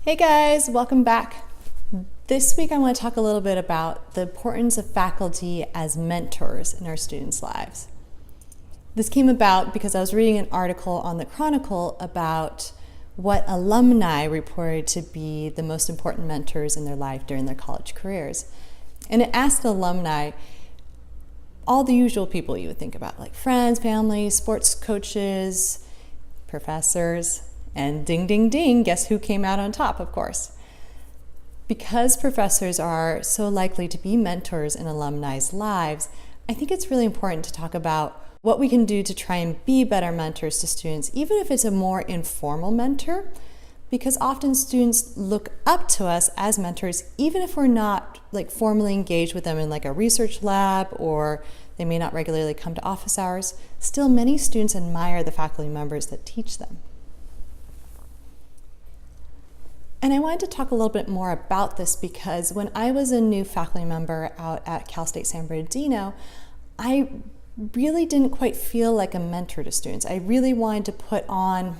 Hey guys, welcome back. This week I want to talk a little bit about the importance of faculty as mentors in our students' lives. This came about because I was reading an article on the Chronicle about what alumni reported to be the most important mentors in their life during their college careers. And it asked alumni all the usual people you would think about, like friends, family, sports coaches, professors, and ding, ding, ding, guess who came out on top, of course. Because professors are so likely to be mentors in alumni's lives, I think it's really important to talk about what we can do to try and be better mentors to students, even if it's a more informal mentor, because often students look up to us as mentors, even if we're not formally engaged with them in a research lab, or they may not regularly come to office hours. Still, many students admire the faculty members that teach them. And I wanted to talk a little bit more about this because when I was a new faculty member out at Cal State San Bernardino, I really didn't quite feel like a mentor to students. I really wanted to put on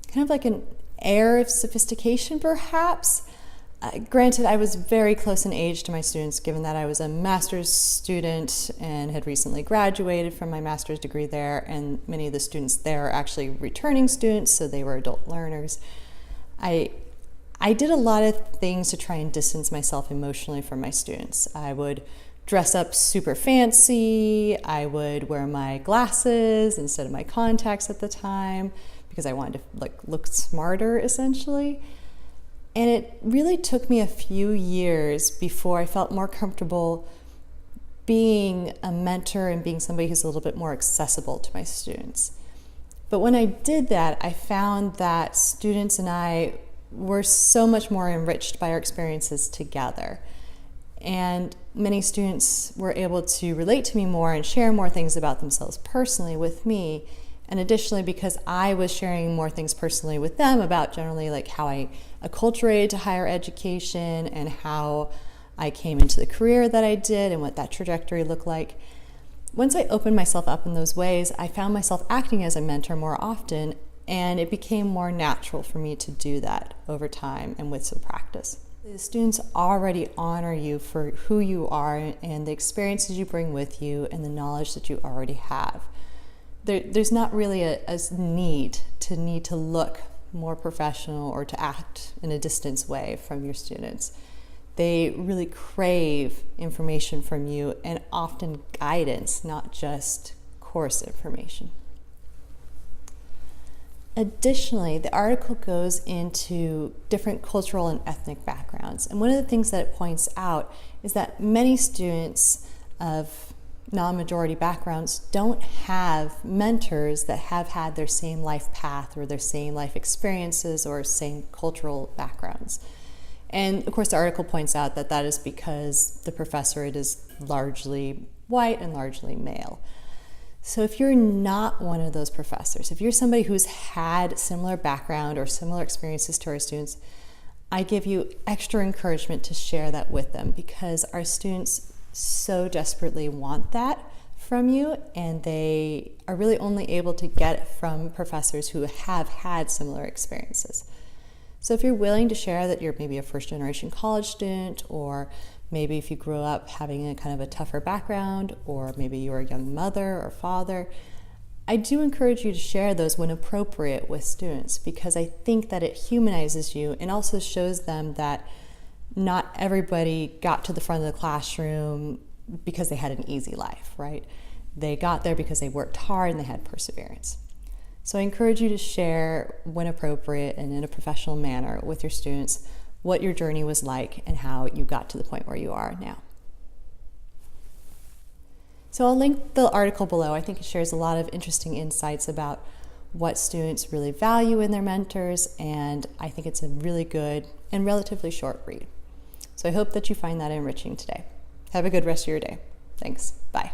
kind of like an air of sophistication, perhaps. Granted, I was very close in age to my students, given that I was a master's student and had recently graduated from my master's degree there, and many of the students there are actually returning students, so they were adult learners. I did a lot of things to try and distance myself emotionally from my students. I would dress up super fancy. I would wear my glasses instead of my contacts at the time because I wanted to look smarter, essentially. And it really took me a few years before I felt more comfortable being a mentor and being somebody who's a little bit more accessible to my students. But when I did that, I found that students and I were so much more enriched by our experiences together. And many students were able to relate to me more and share more things about themselves personally with me. And additionally, because I was sharing more things personally with them about generally how I acculturated to higher education and how I came into the career that I did and what that trajectory looked like. Once I opened myself up in those ways, I found myself acting as a mentor more often, and it became more natural for me to do that over time and with some practice. The students already honor you for who you are and the experiences you bring with you and the knowledge that you already have. There's not really a need to look more professional or to act in a distance way from your students. They really crave information from you and often guidance, not just course information. Additionally, the article goes into different cultural and ethnic backgrounds. And one of the things that it points out is that many students of non-majority backgrounds don't have mentors that have had their same life path or their same life experiences or same cultural backgrounds. And of course, the article points out that that is because the professorate is largely white and largely male. So if you're not one of those professors, if you're somebody who's had similar background or similar experiences to our students, I give you extra encouragement to share that with them because our students so desperately want that from you, and they are really only able to get it from professors who have had similar experiences. So if you're willing to share that you're maybe a first-generation college student, or maybe if you grew up having a kind of a tougher background, or maybe you're a young mother or father, I do encourage you to share those when appropriate with students because I think that it humanizes you and also shows them that not everybody got to the front of the classroom because they had an easy life, right? They got there because they worked hard and they had perseverance. So I encourage you to share when appropriate and in a professional manner with your students what your journey was like and how you got to the point where you are now. So I'll link the article below. I think it shares a lot of interesting insights about what students really value in their mentors, and I think it's a really good and relatively short read. So I hope that you find that enriching today. Have a good rest of your day. Thanks. Bye.